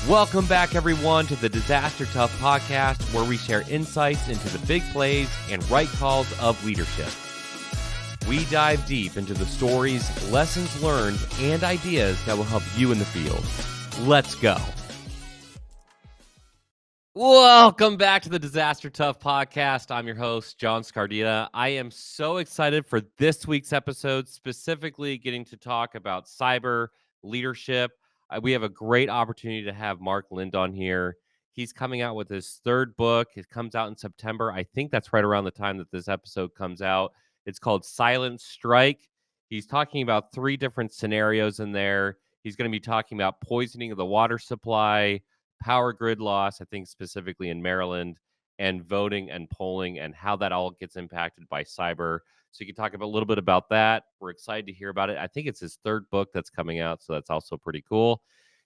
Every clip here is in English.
Welcome back, everyone, to the Disaster Tough podcast, where we share insights into the big plays and right calls of leadership. We dive deep into the stories, lessons learned, and ideas that will help you in the field. Let's go. Welcome back to the Disaster Tough podcast. I'm your host, John Scardina. I am so excited for this week's episode, specifically getting to talk about cyber leadership. We have a great opportunity to have Lynd on here. He's coming out with his third book. It comes out in September. I think that's right around the time that this episode comes out. It's called Silent Strike. He's talking about 3 different scenarios in there. He's going to be talking about poisoning of the water supply, power grid loss, I think specifically in Maryland, and voting and polling and how that all gets impacted by cyber. So you can talk a little bit about that. We're excited to hear about it. I think it's his third book that's coming out, so that's also pretty cool.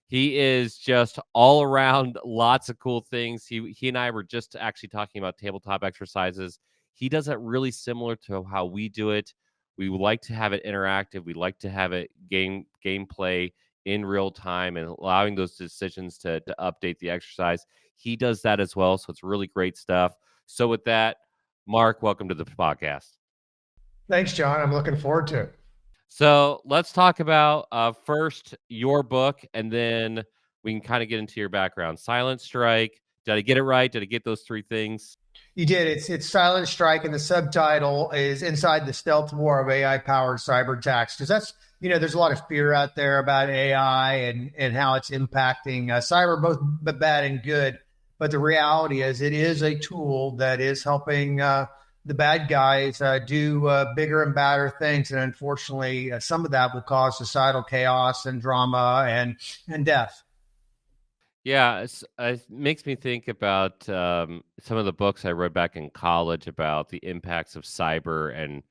He is just all around lots of cool things. He and I were just actually talking about tabletop exercises. He does it really similar to how we do it. We would like to have it interactive. We like to have it gameplay in real time and allowing those decisions to update the exercise. He does that as well, so it's really great stuff. So with that, Mark, welcome to the podcast. Thanks, John. I'm looking forward to it. So let's talk about first your book, and then we can kind of get into your background. Silent Strike. Did I get it right? Did I get those 3 things? You did. It's Silent Strike, and the subtitle is Inside the Stealth War of AI-Powered Cyber Attacks. Because that's, there's a lot of fear out there about AI and how it's impacting cyber, both bad and good. But the reality is it is a tool that is helping the bad guys do bigger and badder things. And unfortunately, some of that will cause societal chaos and drama and death. Yeah, it makes me think about some of the books I read back in college about the impacts of cyber and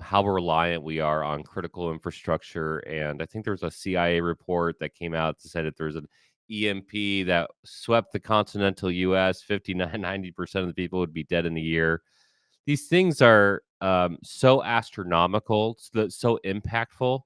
how reliant we are on critical infrastructure. And I think there was a CIA report that came out that said that there's an EMP that swept the continental U.S., 90% of the people would be dead in a year. These things are so astronomical, so impactful,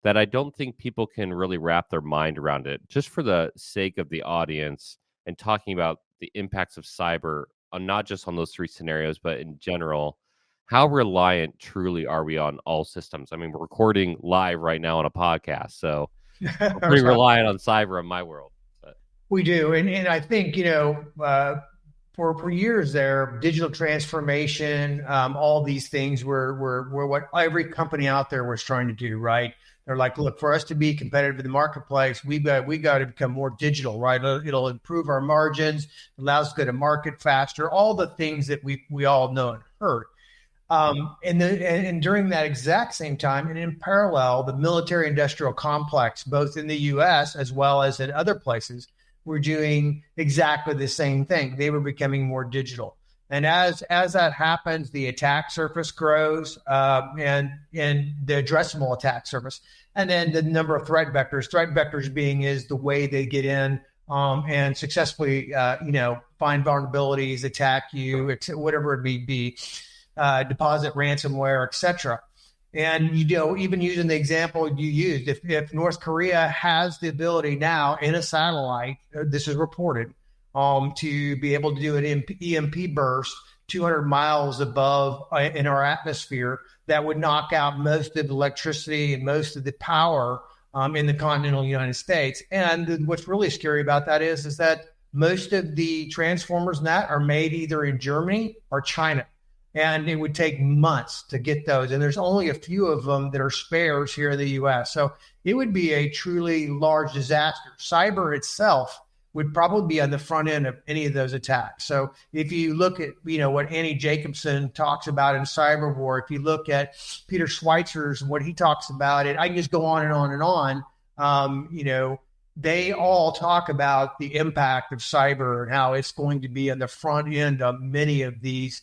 that I don't think people can really wrap their mind around it. Just for the sake of the audience and talking about the impacts of cyber, not just on those 3 scenarios, but in general, how reliant truly are we on all systems? I mean, we're recording live right now on a podcast, so we're pretty reliant on cyber in my world. But. We do, and I think, for years there, digital transformation, all these things were what every company out there was trying to do, right? They're like, look, for us to be competitive in the marketplace, we got to become more digital, right? It'll improve our margins, allows us to go to market faster, all the things that we all know and heard. And during that exact same time, and in parallel, the military industrial complex, both in the U.S. as well as in other places, were doing exactly the same thing. They were becoming more digital. And as that happens, the attack surface grows and the addressable attack surface. And then the number of threat vectors being is the way they get in and successfully, find vulnerabilities, attack you, whatever it may be, deposit ransomware, etc. And, even using the example you used, if North Korea has the ability now in a satellite, this is reported, to be able to do an EMP burst 200 miles above in our atmosphere, that would knock out most of the electricity and most of the power in the continental United States. And what's really scary about that is that most of the transformers in that are made either in Germany or China. And it would take months to get those. And there's only a few of them that are spares here in the U.S. So it would be a truly large disaster. Cyber itself would probably be on the front end of any of those attacks. So if you look at, what Annie Jacobson talks about in cyber war, if you look at Peter Schweitzer's, what he talks about it, I can just go on and on and on. They all talk about the impact of cyber and how it's going to be on the front end of many of these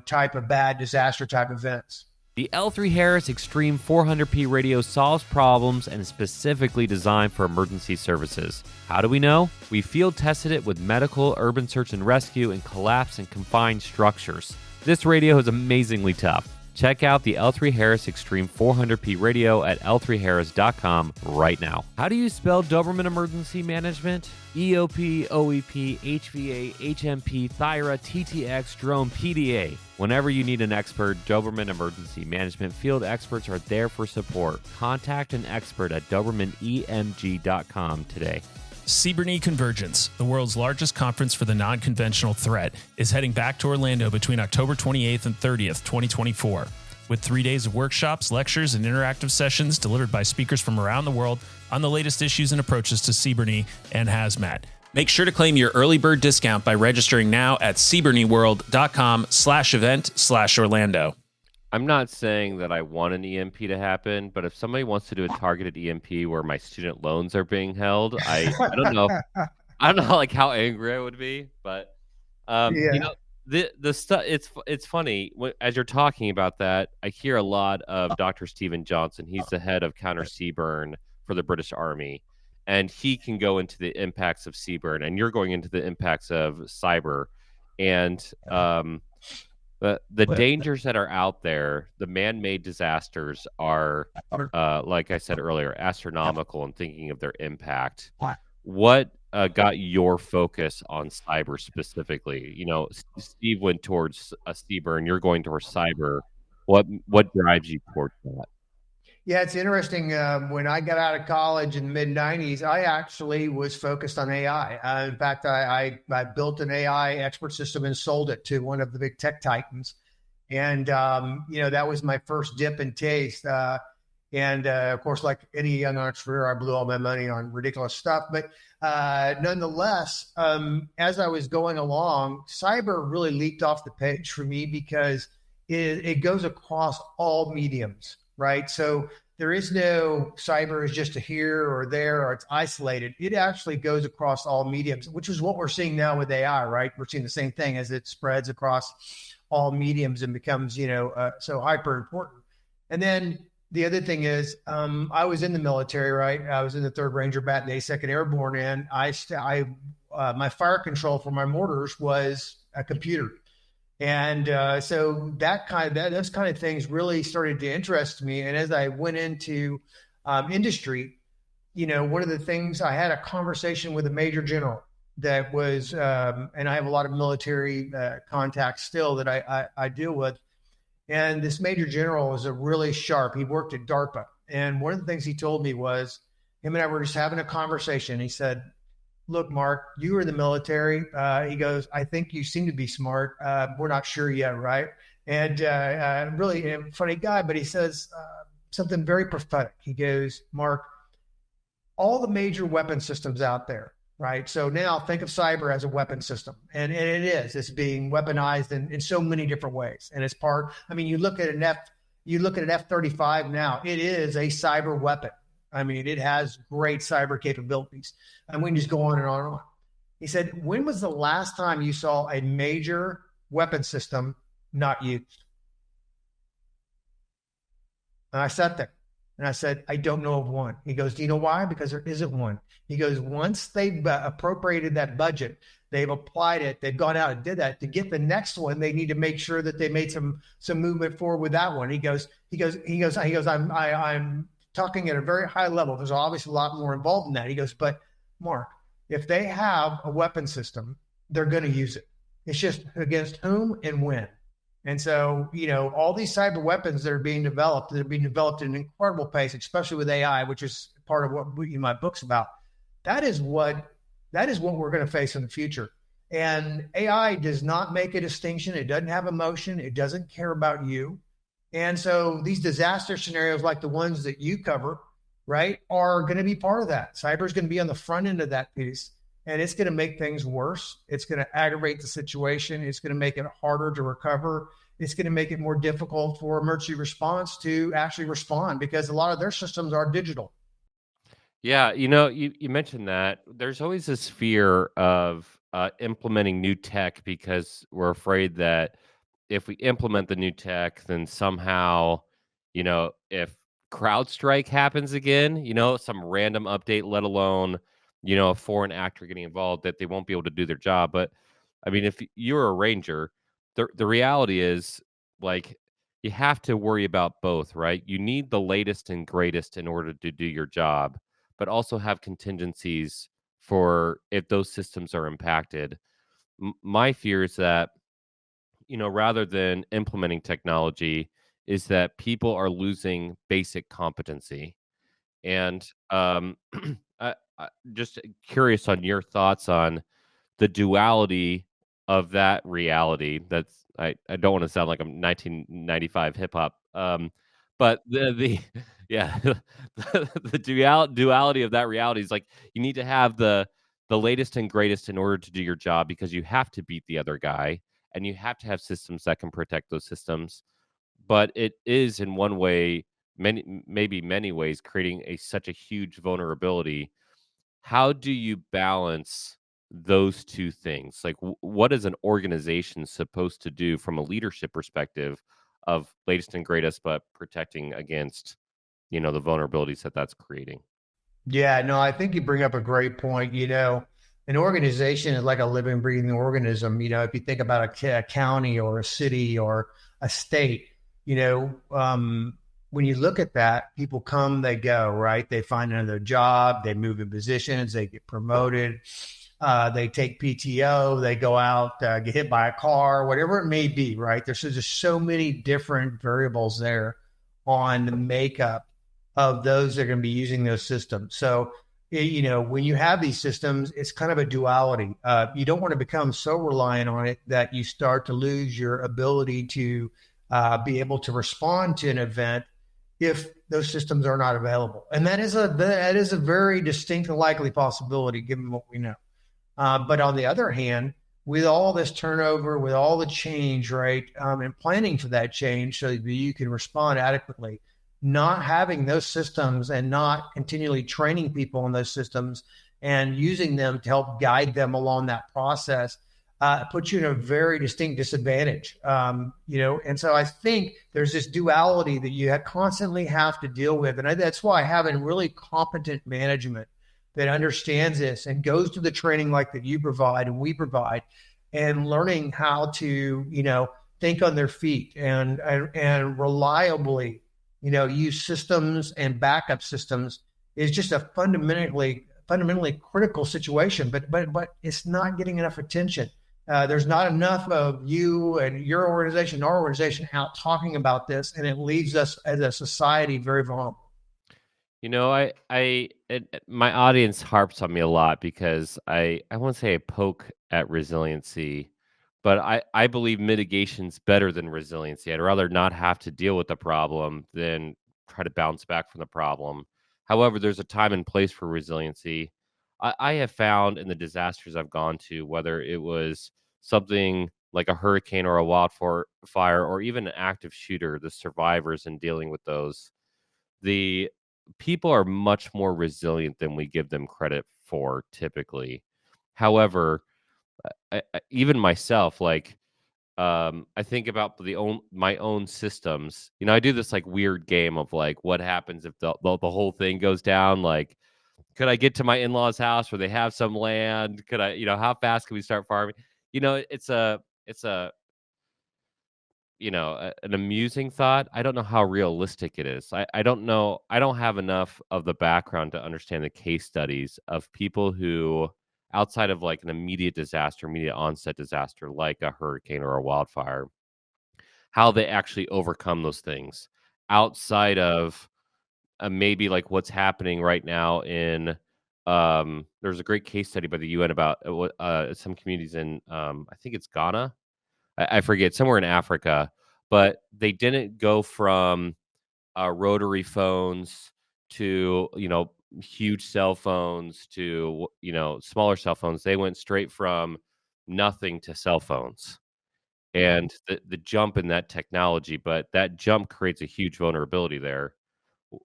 type of bad disaster type events. The L3 Harris Extreme 400p radio solves problems and is specifically designed for emergency services. How do we know? We field tested it with medical, urban search and rescue, and collapse and confined structures. This radio is amazingly tough. Check out the L3 Harris Extreme 400p radio at l3harris.com right now. How do you spell Doberman Emergency Management? EOP, OEP, HVA, HMP, Thyra, TTX, Drone, PDA. Whenever you need an expert, Doberman Emergency Management field experts are there for support. Contact an expert at DobermanEMG.com today. CBRNE Convergence, the world's largest conference for the non-conventional threat, is heading back to Orlando between October 28th and 30th, 2024. With 3 days of workshops, lectures, and interactive sessions delivered by speakers from around the world on the latest issues and approaches to CBRNE and Hazmat. Make sure to claim your early bird discount by registering now at cbrneworld.com/event/Orlando. I'm not saying that I want an EMP to happen, but if somebody wants to do a targeted EMP where my student loans are being held, I don't know. I don't know like how angry I would be, but the stuff it's funny as you're talking about that. I hear a lot of Dr. Stephen Johnson. He's the head of counter CBRN for the British Army, and he can go into the impacts of CBRN, and you're going into the impacts of cyber, and the dangers that are out there, the man-made disasters are, like I said earlier, astronomical in thinking of their impact. What got your focus on cyber specifically? You know, Steve went towards CBRN, you're going towards cyber. What drives you towards that? Yeah, it's interesting. When I got out of college in the mid-90s, I actually was focused on AI. In fact, I built an AI expert system and sold it to one of the big tech titans. And, that was my first dip and taste. Of course, like any young entrepreneur, I blew all my money on ridiculous stuff. But nonetheless, as I was going along, cyber really leaped off the page for me because it goes across all mediums. Right. So there is no cyber is just a here or there or it's isolated. It actually goes across all mediums, which is what we're seeing now with AI. Right. We're seeing the same thing as it spreads across all mediums and becomes, so hyper important. And then the other thing is I was in the military. Right. I was in the 3rd Ranger Battalion, 2nd Airborne, and my fire control for my mortars was a computer. And so those kind of things really started to interest me. And as I went into industry, one of the things, I had a conversation with a major general that was, and I have a lot of military contacts still that I deal with. And this major general was really sharp. He worked at DARPA. And one of the things he told me was, him and I were just having a conversation. He said, "Look, Mark, you were in the military." He goes, "I think you seem to be smart. We're not sure yet, right?" And really a funny guy, but he says something very prophetic. He goes, "Mark, all the major weapon systems out there, right? So now think of cyber as a weapon system. And it is. It's being weaponized in so many different ways. And it's you look at an F-35 now, it is a cyber weapon. It has great cyber capabilities. And we can just go on and on and on." He said, "When was the last time you saw a major weapon system not used?" And I sat there and I said, "I don't know of one." He goes, "Do you know why? Because there isn't one." He goes, "Once they've appropriated that budget, they've applied it, they've gone out and did that. To get the next one, they need to make sure that they made some movement forward with that one." He goes, I'm talking at a very high level. There's obviously a lot more involved in that. He goes, "But Mark, if they have a weapon system, they're going to use it. It's just against whom and when." And so, all these cyber weapons that are being developed, at an incredible pace, especially with AI, which is part of what my book's about. That is what we're going to face in the future. And AI does not make a distinction. It doesn't have emotion. It doesn't care about you. And so these disaster scenarios like the ones that you cover, right, are going to be part of that. Cyber is going to be on the front end of that piece, and it's going to make things worse. It's going to aggravate the situation. It's going to make it harder to recover. It's going to make it more difficult for emergency response to actually respond because a lot of their systems are digital. Yeah, you mentioned that. There's always this fear of implementing new tech because we're afraid that if we implement the new tech, then somehow, if CrowdStrike happens again, some random update, let alone, a foreign actor getting involved, that they won't be able to do their job. But if you're a ranger, the reality is, like, you have to worry about both, right? You need the latest and greatest in order to do your job, but also have contingencies for if those systems are impacted. My fear is that, rather than implementing technology, is that people are losing basic competency. And just curious on your thoughts on the duality of that reality. I don't want to sound like I'm 1995 hip hop, but the yeah, the duality of that reality is like you need to have the latest and greatest in order to do your job because you have to beat the other guy and you have to have systems that can protect those systems. But it is in one way, maybe many ways, creating such a huge vulnerability. How do you balance those two things? Like, what is an organization supposed to do from a leadership perspective of latest and greatest, but protecting against, the vulnerabilities that that's creating? Yeah, no, I think you bring up a great point. An organization is like a living, breathing organism. If you think about a county or a city or a state, when you look at that, people come, they go, right? They find another job, they move in positions, they get promoted, they take PTO, they go out, get hit by a car, whatever it may be, right? There's just so many different variables there on the makeup of those that are going to be using those systems. So, when you have these systems, it's kind of a duality. You don't want to become so reliant on it that you start to lose your ability to be able to respond to an event if those systems are not available. And that is a very distinct and likely possibility given what we know. But on the other hand, with all this turnover, with all the change, right, and planning for that change so that you can respond adequately, not having those systems and not continually training people on those systems and using them to help guide them along that process puts you in a very distinct disadvantage. And so I think there's this duality that you constantly have to deal with. And that's why having really competent management that understands this and goes to the training like that you provide and we provide, and learning how to, think on their feet and reliably, use systems and backup systems is just a fundamentally critical situation, but it's not getting enough attention. There's not enough of you and your organization, our organization out talking about this, and it leaves us as a society very vulnerable. My audience harps on me a lot because I won't say I poke at resiliency, but I believe mitigation's better than resiliency. I'd rather not have to deal with the problem than try to bounce back from the problem. However, there's a time and place for resiliency. I have found in the disasters I've gone to, whether it was something like a hurricane or a wildfire or even an active shooter, the survivors in dealing with those, the people are much more resilient than we give them credit for typically. However, even myself, like, I think about my own systems. I do this like weird game of like, what happens if the whole thing goes down? Like, could I get to my in-laws' house where they have some land? Could I, how fast can we start farming? It's an amusing thought. I don't know how realistic it is. I don't know. I don't have enough of the background to understand the case studies of people who, outside of like an immediate onset disaster, like a hurricane or a wildfire, how they actually overcome those things outside of maybe like what's happening right now in there's a great case study by the UN about some communities in I think it's Ghana. I forget, somewhere in Africa, but they didn't go from rotary phones to huge cell phones to smaller cell phones. They went straight from nothing to cell phones, and the jump in that technology, but that jump creates a huge vulnerability there.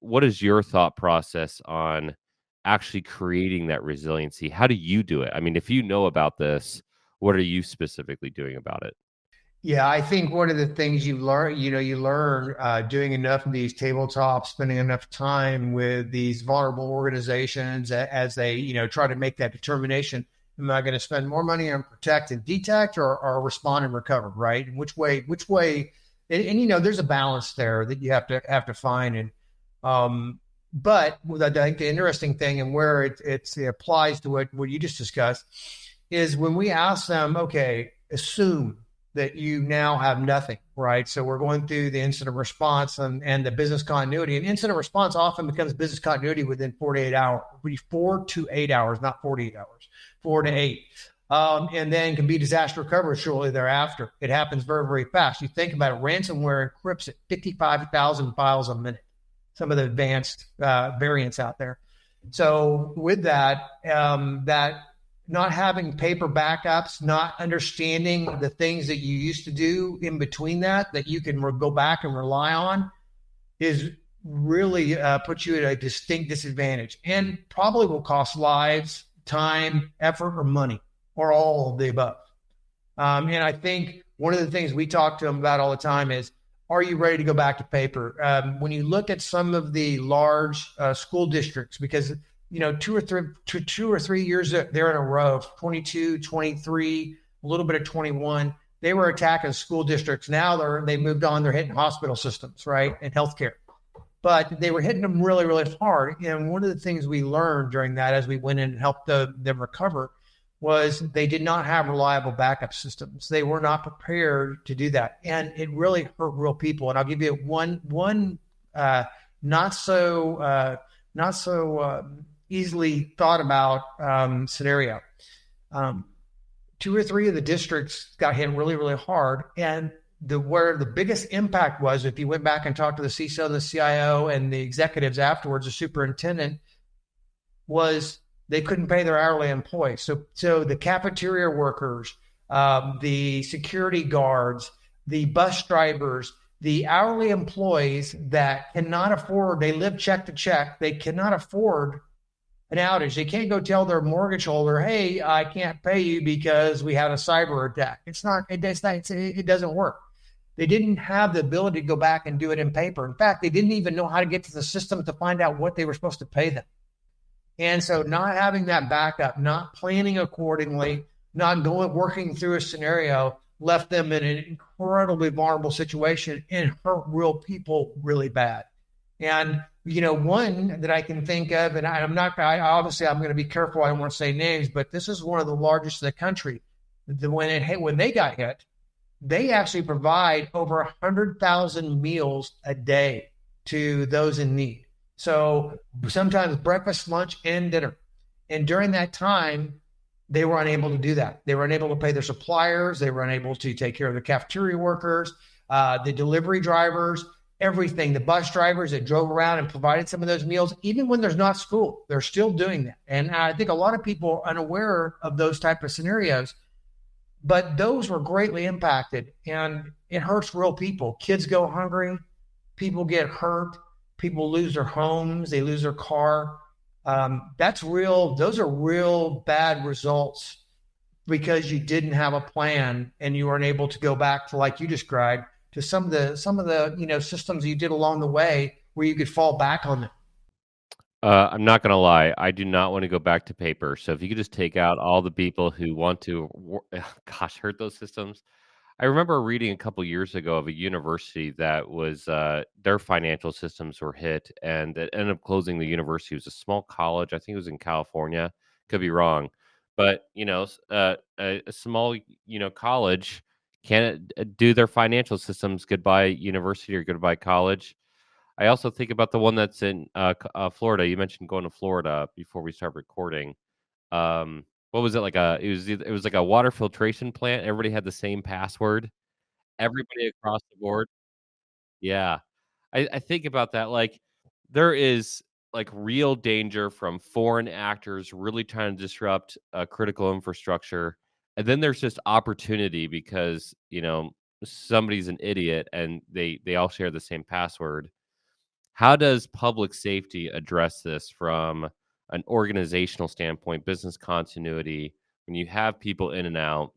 What is your thought process on actually creating that resiliency? How do you do it? I mean, if you know about this, what are you specifically doing about it? Yeah, I think one of the things you learn doing enough of these tabletops, spending enough time with these vulnerable organizations as they, try to make that determination. Am I going to spend more money on protect and detect or respond and recover, right? And which way and there's a balance there that you have to find. And but I think the interesting thing and where it applies to what you just discussed is when we ask them, okay, assume that you now have nothing, right? So we're going through the incident response and the business continuity. And incident response often becomes business continuity within 48 hours, 4 to 8 hours, not 48 hours, 4 to 8. And then can be disaster recovery shortly thereafter. It happens very, very fast. You think about it, ransomware encrypts at 55,000 files a minute, some of the advanced variants out there. So with that, that not having paper backups, not understanding the things that you used to do in between that you can go back and rely on is really puts you at a distinct disadvantage and probably will cost lives, time, effort, or money, or all of the above. And I think one of the things we talk to them about all the time is, are you ready to go back to paper? When you look at some of the large school districts, because 2 or 3 years there in a row, 22, 23, a little bit of 21, they were attacking school districts. Now they moved on, they're hitting hospital systems, right, and healthcare. But they were hitting them really, really hard. And one of the things we learned during that as we went in and helped them recover was they did not have reliable backup systems. They were not prepared to do that. And it really hurt real people. And I'll give you one not so easily thought about scenario. 2 or 3 of the districts got hit really, really hard. And where the biggest impact was, if you went back and talked to the CISO, the CIO, and the executives afterwards, the superintendent, was they couldn't pay their hourly employees. So the cafeteria workers, the security guards, the bus drivers, the hourly employees that cannot afford, they live check to check, they cannot afford an outage. They can't go tell their mortgage holder, hey, I can't pay you because we had a cyber attack. It doesn't work. They didn't have the ability to go back and do it in paper. In fact, they didn't even know how to get to the system to find out what they were supposed to pay them. And so not having that backup, not planning accordingly, not working through a scenario left them in an incredibly vulnerable situation and hurt real people really bad. And, one that I can think of, and I'm going to be careful. I don't want to say names, but this is one of the largest in the country. When they got hit, they actually provide over 100,000 meals a day to those in need. So sometimes breakfast, lunch, and dinner. And during that time, they were unable to do that. They were unable to pay their suppliers. They were unable to take care of the cafeteria workers, the delivery drivers, everything. The bus drivers that drove around and provided some of those meals, even when there's not school, they're still doing that. And I think a lot of people are unaware of those type of scenarios, but those were greatly impacted, and it hurts real people. Kids go hungry, people get hurt. People lose their homes, they lose their car. That's real. Those are real bad results because you didn't have a plan and you weren't able to go back to, like you described, to some of the systems you did along the way where you could fall back on them. I'm not going to lie. I do not want to go back to paper. So if you could just take out all the people who want to, hurt those systems. I remember reading a couple years ago of a university that was their financial systems were hit, and it ended up closing the university. It was a small college. I think it was in California. Could be wrong, but a small college can't do their financial systems. Goodbye university or goodbye college. I also think about the one that's in Florida. You mentioned going to Florida before we start recording. What was it like? It was like a water filtration plant. Everybody had the same password. Everybody across the board. Yeah, I think about that. Like, there is like real danger from foreign actors really trying to disrupt critical infrastructure, and then there's just opportunity because somebody's an idiot and they all share the same password. How does public safety address this from an organizational standpoint, business continuity? When you have people in and out,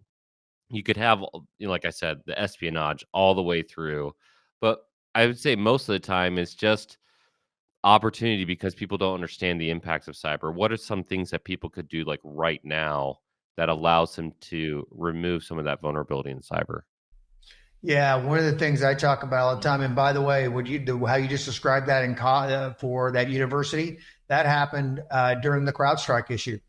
you could have, like I said, the espionage all the way through. But I would say most of the time it's just opportunity because people don't understand the impacts of cyber. What are some things that people could do like right now that allows them to remove some of that vulnerability in cyber? Yeah, one of the things I talk about all the time, and by the way, would you do how you just described that for that university? That happened during the CrowdStrike issue.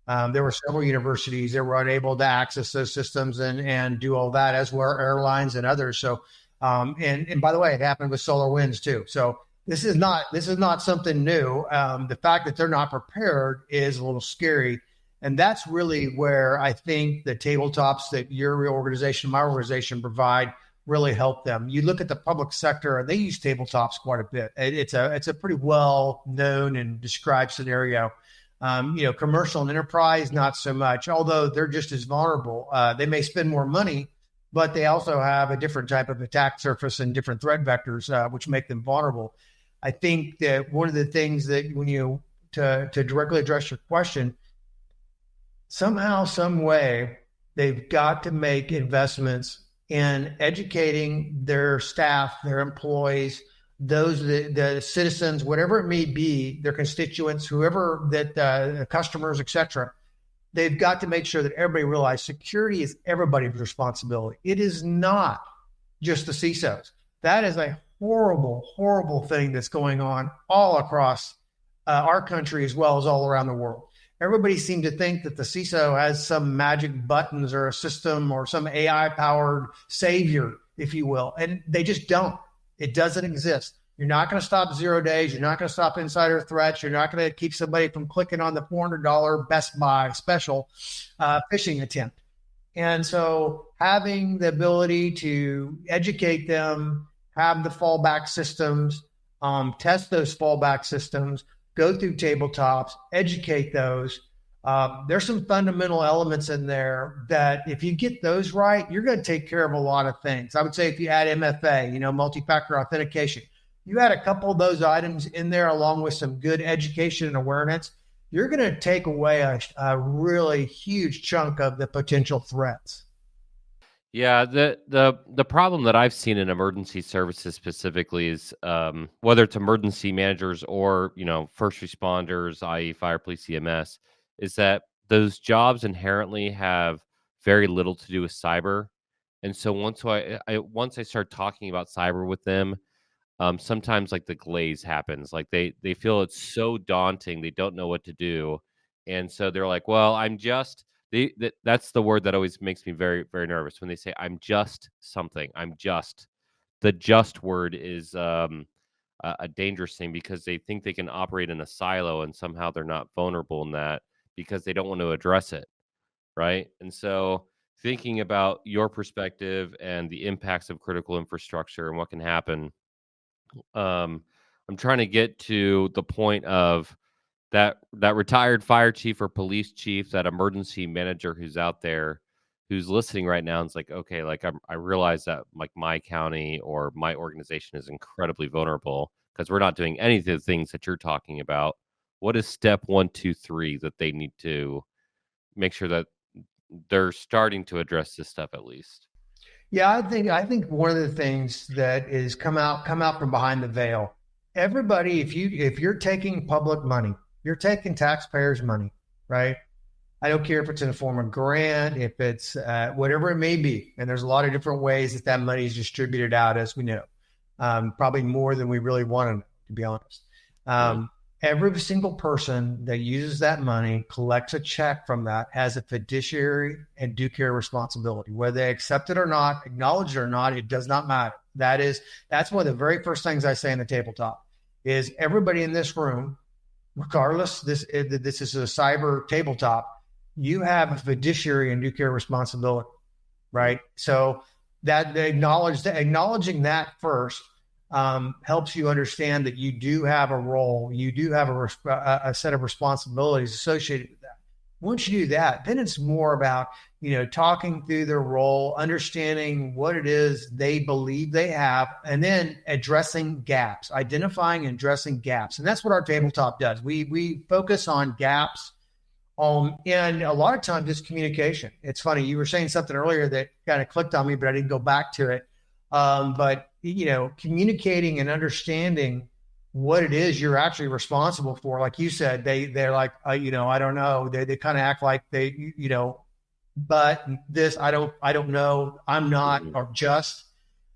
There were several universities that were unable to access those systems and do all that, as were airlines and others. So, and by the way, it happened with SolarWinds too. So this is not something new. The fact that they're not prepared is a little scary. And that's really where I think the tabletops that your organization, my organization provide really help them. You look at the public sector, and they use tabletops quite a bit. It's a pretty well known and described scenario. Commercial and enterprise, not so much, although they're just as vulnerable. They may spend more money, but they also have a different type of attack surface and different threat vectors, which make them vulnerable. I think that one of the things that to directly address your question, somehow, some way, they've got to make investments in educating their staff, their employees, the citizens, whatever it may be, their constituents, whoever that customers, etc. They've got to make sure that everybody realizes security is everybody's responsibility. It is not just the CISOs. That is a horrible, horrible thing that's going on all across our country as well as all around the world. Everybody seemed to think that the CISO has some magic buttons or a system or some AI-powered savior, if you will, and they just don't. It doesn't exist. You're not going to stop 0 days. You're not going to stop insider threats. You're not going to keep somebody from clicking on the $400 Best Buy special phishing attempt. And so having the ability to educate them, have the fallback systems, test those fallback systems, go through tabletops, educate those. There's some fundamental elements in there that if you get those right, you're going to take care of a lot of things. I would say if you add MFA, multi-factor authentication, you add a couple of those items in there along with some good education and awareness, you're going to take away a really huge chunk of the potential threats. Yeah, the problem that I've seen in emergency services specifically is whether it's emergency managers or first responders, i.e., fire, police, EMS, is that those jobs inherently have very little to do with cyber, and so once I start talking about cyber with them, sometimes like the glaze happens, like they feel it's so daunting, they don't know what to do, and so they're like, well, that's the word that always makes me very, very nervous when they say, I'm just something. The just word is a dangerous thing because they think they can operate in a silo and somehow they're not vulnerable in that because they don't want to address it. Right. And so thinking about your perspective and the impacts of critical infrastructure and what can happen, I'm trying to get to the point of that retired fire chief or police chief, that emergency manager who's out there, who's listening right now, and is like, okay, like I realize that like my county or my organization is incredibly vulnerable because we're not doing any of the things that you're talking about. What is step 1, 2, 3 that they need to make sure that they're starting to address this stuff at least? Yeah, I think one of the things that is come out from behind the veil. Everybody, if you're taking public money, you're taking taxpayers' money, right? I don't care if it's in the form of grant, if it's whatever it may be. And there's a lot of different ways that money is distributed out, as we know, probably more than we really want to be honest. Every single person that uses that money, collects a check from that, has a fiduciary and due care responsibility. Whether they accept it or not, acknowledge it or not, it does not matter. That's one of the very first things I say in the tabletop is everybody in this room, regardless, this is a cyber tabletop, you have a fiduciary and due care responsibility, right? So that acknowledging that first helps you understand that you do have a role, you do have a set of responsibilities associated with that. Once you do that, then it's more about, talking through their role, understanding what it is they believe they have, and then addressing gaps, identifying and addressing gaps. And that's what our tabletop does. We focus on gaps. And a lot of times it's communication. It's funny. You were saying something earlier that kind of clicked on me, but I didn't go back to it. But communicating and understanding what it is you're actually responsible for. Like you said, they're like, I don't know. They kind of act like they, but this, I don't know. I'm not, or just,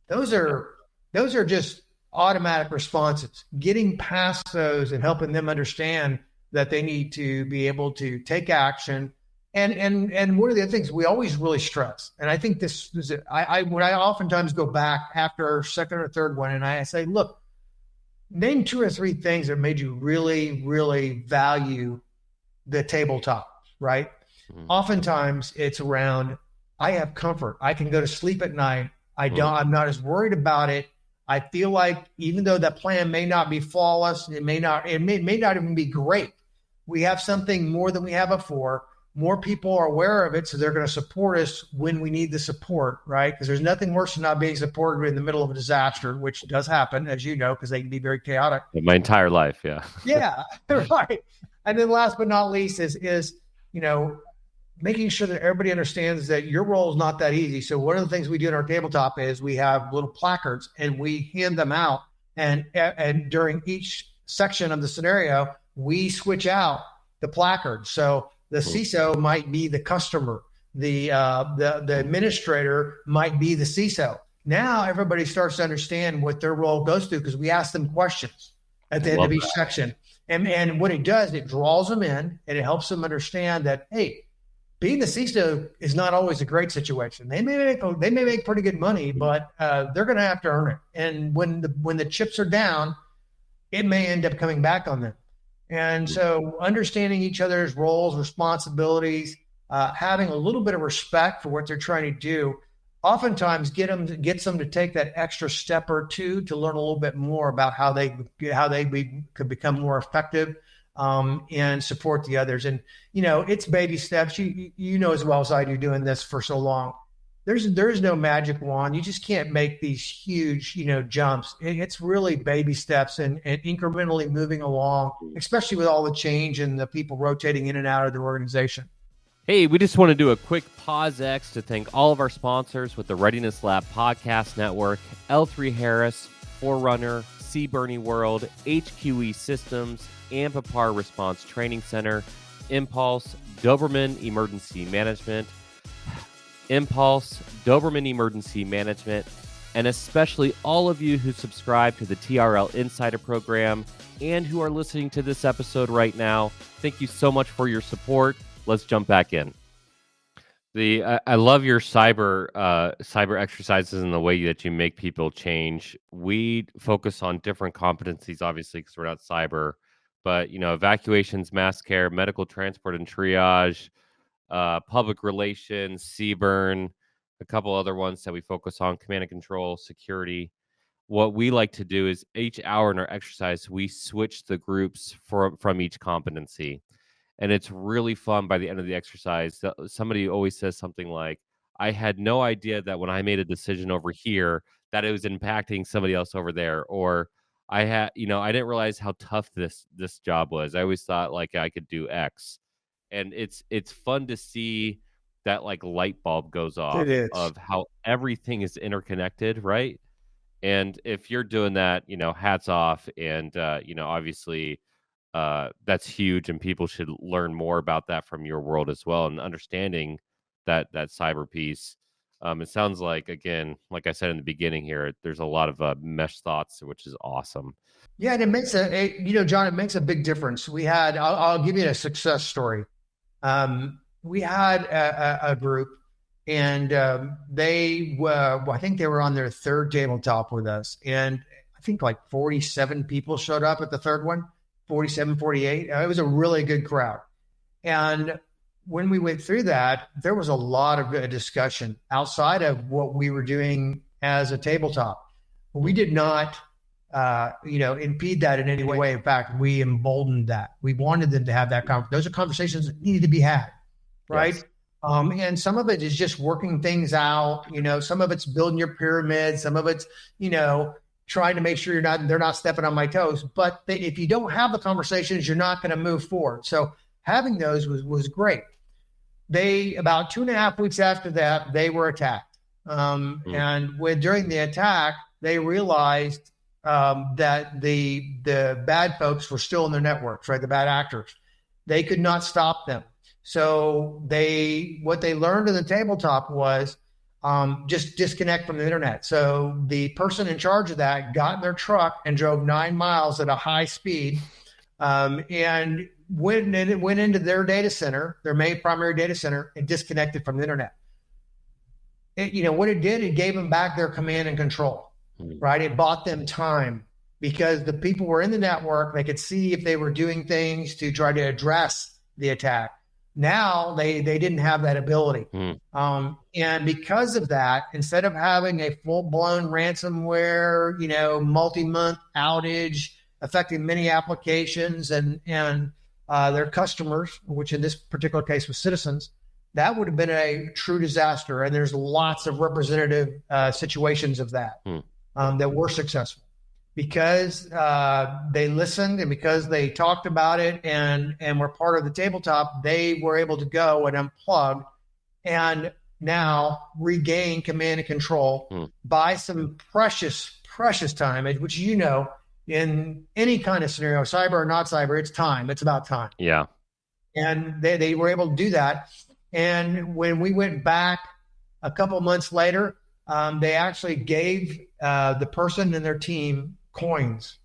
Those are just automatic responses. Getting past those and helping them understand that they need to be able to take action. And one of the other things we always really stress, and I think this is when I oftentimes go back after our second or third one, and I say, look, name 2 or 3 things that made you really, really value the tabletop, right? Mm-hmm. Oftentimes it's around, I have comfort. I can go to sleep at night. I'm not as worried about it. I feel like even though that plan may not be flawless, it may not even be great. We have something more than we have before. More people are aware of it, so they're going to support us when we need the support, right? Because there's nothing worse than not being supported in the middle of a disaster, which does happen, as you know, because they can be very chaotic. My entire life, yeah. Yeah, right. And then last but not least is making sure that everybody understands that your role is not that easy. So one of the things we do in our tabletop is we have little placards and we hand them out. And during each section of the scenario, we switch out the placard. So the CISO might be the customer. The administrator might be the CISO. Now everybody starts to understand what their role goes to because we ask them questions at the end of each section. And what it does, it draws them in and it helps them understand that, hey, being the CISO is not always a great situation. They may make pretty good money, but they're going to have to earn it. And when the chips are down, it may end up coming back on them. And so understanding each other's roles, responsibilities, having a little bit of respect for what they're trying to do, oftentimes gets them to take that extra step or two to learn a little bit more about how they could become more effective and support the others. And, it's baby steps. You know as well as I do doing this for so long. There's no magic wand. You just can't make these huge, jumps. It's really baby steps and incrementally moving along, especially with all the change and the people rotating in and out of their organization. Hey, we just want to do a quick pause X to thank all of our sponsors with the Readiness Lab Podcast Network, L3 Harris, Forerunner, C. Bernie World, HQE Systems, Ampapar Response Training Center, Impulse, Doberman Emergency Management, and especially all of you who subscribe to the TRL Insider program and who are listening to this episode right now. Thank you so much for your support. Let's jump back in. I love your cyber exercises and the way that you make people change. We focus on different competencies, obviously, because we're not cyber, but evacuations, mass care, medical transport and triage, public relations, CBRN, a couple other ones that we focus on, command and control, security. What we like to do is each hour in our exercise, we switch the groups from each competency. And it's really fun by the end of the exercise. Somebody always says something like, I had no idea that when I made a decision over here, that it was impacting somebody else over there. Or I didn't realize how tough this job was. I always thought like I could do X. And it's fun to see that like light bulb goes off of how everything is interconnected, right? And if you're doing that, hats off. And, obviously, that's huge, and people should learn more about that from your world as well, and understanding that cyber piece. It sounds like, again, like I said in the beginning here, there's a lot of mesh thoughts, which is awesome. Yeah, and it makes John, it makes a big difference. I'll give you a success story. We had a group, and I think they were on their third tabletop with us, and I think like 47 people showed up at the third one. 47, 48. It was a really good crowd. And when we went through that, there was a lot of discussion outside of what we were doing as a tabletop. We did not, impede that in any way. In fact, we emboldened that. We wanted them to have that conversation. Those are conversations that needed to be had, right? Yes. And some of it is just working things out. Some of it's building your pyramid. Some of it's, trying to make sure they're not stepping on my toes. But if you don't have the conversations, you're not going to move forward. So having those was great. About 2.5 weeks after that, they were attacked. And during the attack, they realized that the bad folks were still in their networks, right? The bad actors. They could not stop them. So what they learned in the tabletop was, just disconnect from the internet. So the person in charge of that got in their truck and drove 9 miles at a high speed, and went into their data center, their main primary data center, and disconnected from the internet. What it did, it gave them back their command and control, right? It bought them time because the people were in the network. They could see if they were doing things to try to address the attack. Now they didn't have that ability. And because of that, instead of having a full-blown ransomware, multi-month outage affecting many applications and their customers, which in this particular case was citizens, that would have been a true disaster. And there's lots of representative situations of that that were successful because they listened and because they talked about it and were part of the tabletop. They were able to go and unplug and now regain command and control by some precious time, which in any kind of scenario, cyber or not cyber, it's time. It's about time. Yeah. And they were able to do that. And when we went back a couple months later, they actually gave the person and their team coins,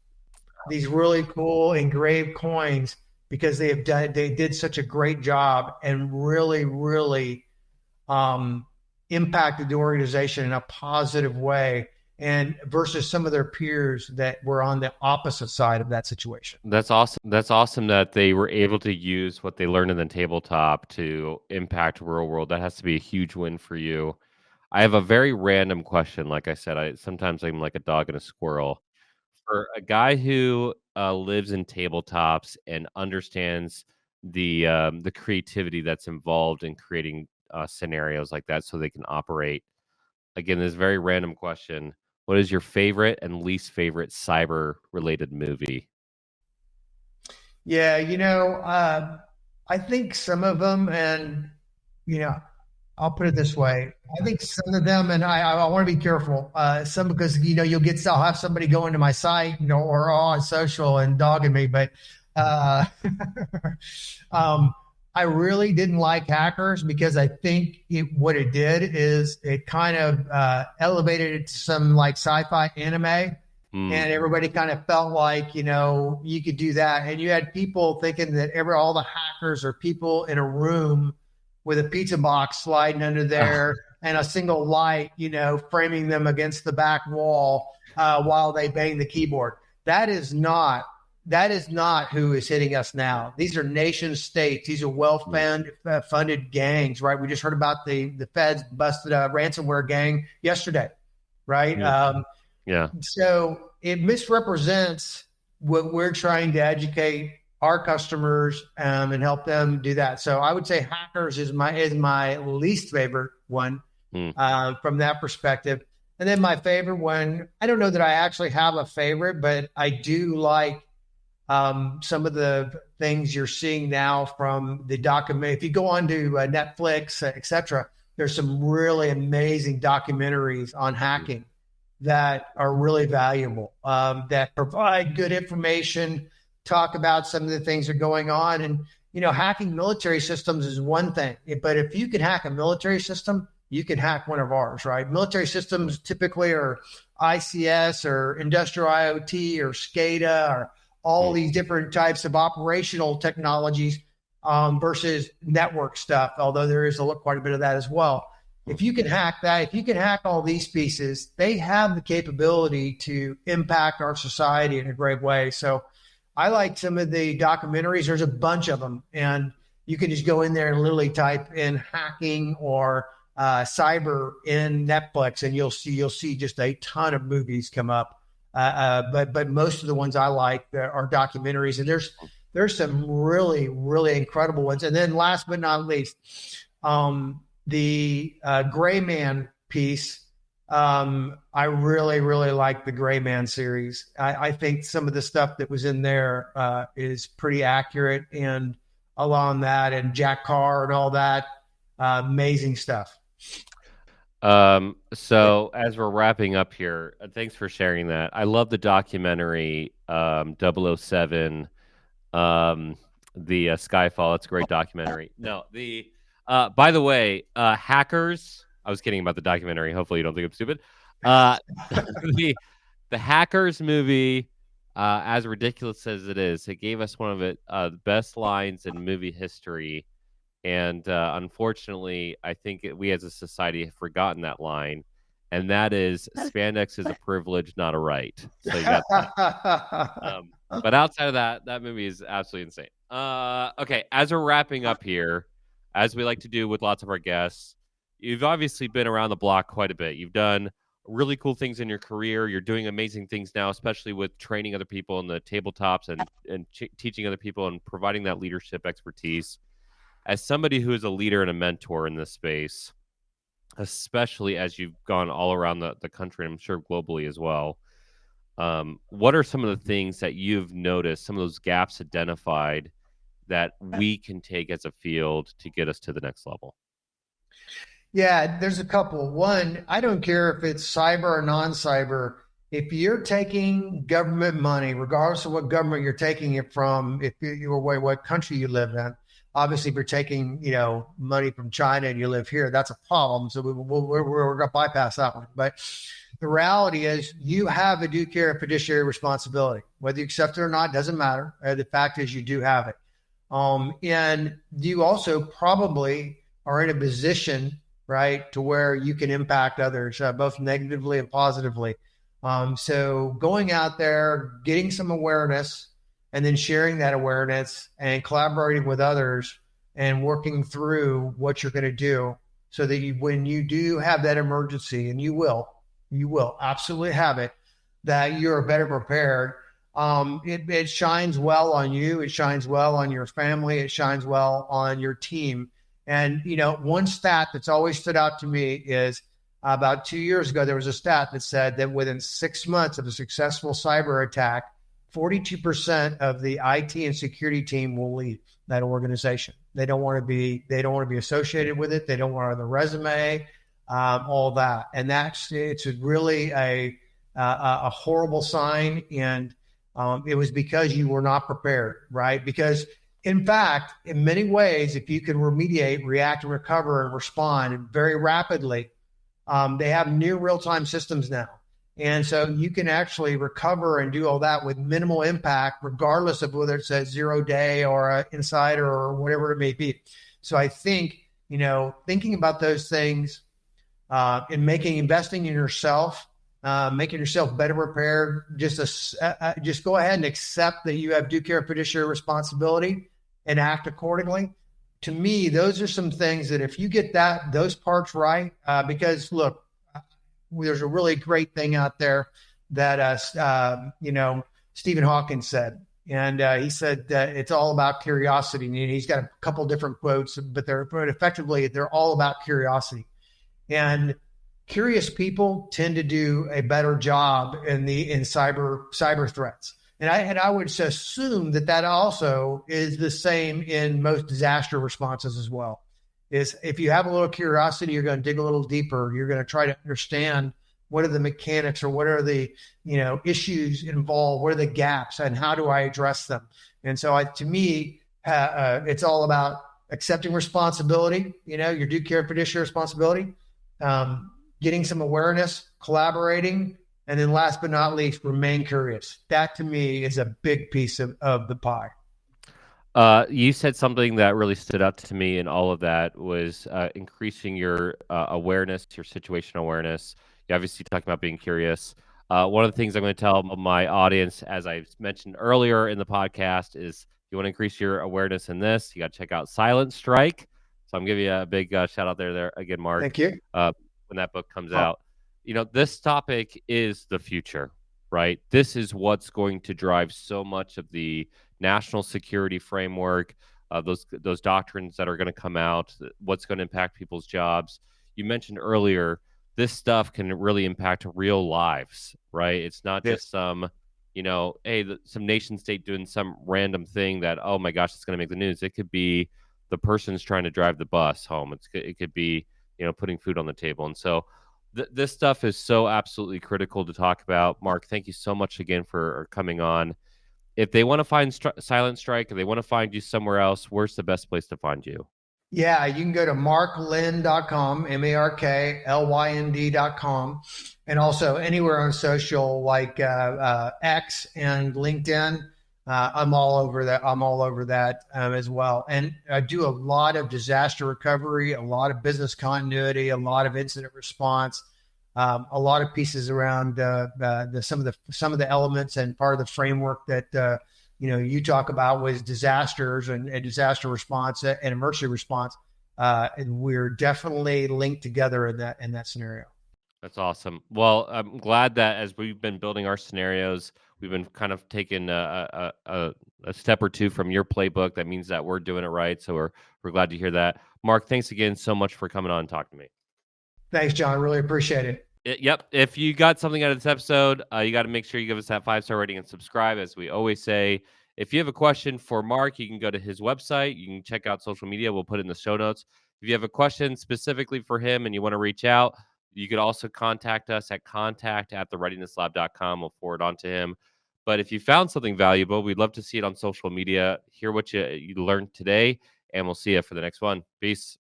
these really cool engraved coins, because they did such a great job and really, really impacted the organization in a positive way, and versus some of their peers that were on the opposite side of that situation. That's awesome. That's awesome that they were able to use what they learned in the tabletop to impact real world. That has to be a huge win for you. I have a very random question. Like I said, sometimes I'm like a dog and a squirrel. For a guy who lives in tabletops and understands the creativity that's involved in creating scenarios like that so they can operate. Again, this very random question. What is your favorite and least favorite cyber related movie? Yeah, I think some of them, and I'll put it this way. I think some of them, and I want to be careful, some because, I'll have somebody go into my site, or on social and dogging me, but I really didn't like Hackers because I think what it did is it kind of elevated it to some like sci-fi anime, and everybody kind of felt like, you could do that. And you had people thinking that all the hackers are people in a room with a pizza box sliding under there and a single light, framing them against the back wall while they bang the keyboard. That is not who is hitting us now. These are nation states. These are well-funded gangs, right? We just heard about the feds busted a ransomware gang yesterday, right? Yeah. So it misrepresents what we're trying to educate our customers and help them do that. So I would say Hackers is my least favorite one from that perspective. And then my favorite one, I don't know that I actually have a favorite, but I do like some of the things you're seeing now from the document. If you go on to Netflix, et cetera, there's some really amazing documentaries on hacking that are really valuable, that provide good information, talk about some of the things that are going on. And, hacking military systems is one thing, but if you can hack a military system, you can hack one of ours, right? Military systems typically are ICS or industrial IoT or SCADA or all these different types of operational technologies versus network stuff, although there is quite a bit of that as well. If you can hack that, if you can hack all these pieces, they have the capability to impact our society in a great way. So I like some of the documentaries. There's a bunch of them, and you can just go in there and literally type in hacking or cyber in Netflix, and you'll see just a ton of movies come up. But most of the ones I like are documentaries, and there's some really, really incredible ones. And then last but not least, the Gray Man piece. I really, really like the Gray Man series. I think some of the stuff that was in there is pretty accurate and along that, and Jack Carr and all that, amazing stuff. So as we're wrapping up here, thanks for sharing that. I love the documentary 007, the Skyfall. It's a great documentary. No, by the way, Hackers I was kidding about the documentary. Hopefully you don't think I'm stupid. The Hackers movie, as ridiculous as it is, it gave us one of the best lines in movie history. And unfortunately, I think we as a society have forgotten that line. And that is, spandex is a privilege, not a right. So you got that. But outside of that movie is absolutely insane. Okay, as we're wrapping up here, as we like to do with lots of our guests, you've obviously been around the block quite a bit. You've done really cool things in your career. You're doing amazing things now, especially with training other people in the tabletops and teaching other people and providing that leadership expertise. As somebody who is a leader and a mentor in this space, especially as you've gone all around the country, and I'm sure globally as well, what are some of the things that you've noticed, some of those gaps identified that we can take as a field to get us to the next level? Yeah, there's a couple. One, I don't care if it's cyber or non-cyber. If you're taking government money, regardless of what government you're taking it from, if you're what country you live in, obviously if you're taking money from China and you live here, that's a problem. So we're going to bypass that one. But the reality is, you have a due care and fiduciary responsibility. Whether you accept it or not doesn't matter. The fact is, you do have it, and you also probably are in a position, right, to where you can impact others, both negatively and positively. So going out there, getting some awareness, and then sharing that awareness and collaborating with others and working through what you're going to do so that when you do have that emergency, and you will absolutely have it, that you're better prepared. It shines well on you. It shines well on your family. It shines well on your team. And, one stat that's always stood out to me is about 2 years ago, there was a stat that said that within 6 months of a successful cyber attack, 42% of the IT and security team will leave that organization. They don't want to be associated with it. They don't want it on the resume, all that. And it's really a horrible sign. And it was because you were not prepared, right? Because in fact, in many ways, if you can remediate, react, and recover and respond very rapidly, they have near real-time systems now. And so you can actually recover and do all that with minimal impact, regardless of whether it's a 0-day or an insider or whatever it may be. So I think, thinking about those things and investing in yourself, making yourself better prepared, just go ahead and accept that you have due care and fiduciary responsibility and act accordingly. To me, those are some things that if you get those parts right, because look, there's a really great thing out there that, Stephen Hawking said. And he said that it's all about curiosity. And he's got a couple different quotes, but effectively, they're all about curiosity. And curious people tend to do a better job in cyber threats. And I would assume that also is the same in most disaster responses as well. Is if you have a little curiosity, you're going to dig a little deeper. You're going to try to understand what are the mechanics or what are the issues involved, what are the gaps, and how do I address them? And so to me, it's all about accepting responsibility, your due care and fiduciary responsibility, getting some awareness, collaborating, and then last but not least, remain curious. That to me is a big piece of the pie. You said something that really stood out to me in all of that was increasing your awareness, your situational awareness. You obviously talking about being curious. One of the things I'm going to tell my audience, as I mentioned earlier in the podcast, is you want to increase your awareness in this, you got to check out Silent Strike. So I'm giving you a big shout out there again, Mark. Thank you. When that book comes out. This topic is the future, right? This is what's going to drive so much of the national security framework, those doctrines that are going to come out, what's going to impact people's jobs. You mentioned earlier, this stuff can really impact real lives, right? It's not just some, some nation state doing some random thing that, oh my gosh, it's going to make the news. It could be the person's trying to drive the bus home. It could be, putting food on the table. And so this stuff is so absolutely critical to talk about. Mark, thank you so much again for coming on. If they want to find Silent Strike, or they want to find you somewhere else, where's the best place to find you? Yeah, you can go to marklynd.com, marklynd.com, and also anywhere on social like X and LinkedIn. I'm all over that. I'm all over that as well. And I do a lot of disaster recovery, a lot of business continuity, a lot of incident response, a lot of pieces around some of the elements and part of the framework that you talk about was disasters and disaster response and emergency response. And we're definitely linked together in that scenario. That's awesome. Well, I'm glad that as we've been building our scenarios, we've been kind of taking a step or two from your playbook. That means that we're doing it right. So we're glad to hear that. Mark, thanks again so much for coming on and talking to me. Thanks, John. Really appreciate it. Yep. If you got something out of this episode, you got to make sure you give us that 5-star rating and subscribe. As we always say, if you have a question for Mark, you can go to his website. You can check out social media. We'll put it in the show notes. If you have a question specifically for him and you want to reach out, you could also contact us at contact@thereadinesslab.com. We'll forward on to him. But if you found something valuable, we'd love to see it on social media, hear what you learned today, and we'll see you for the next one. Peace.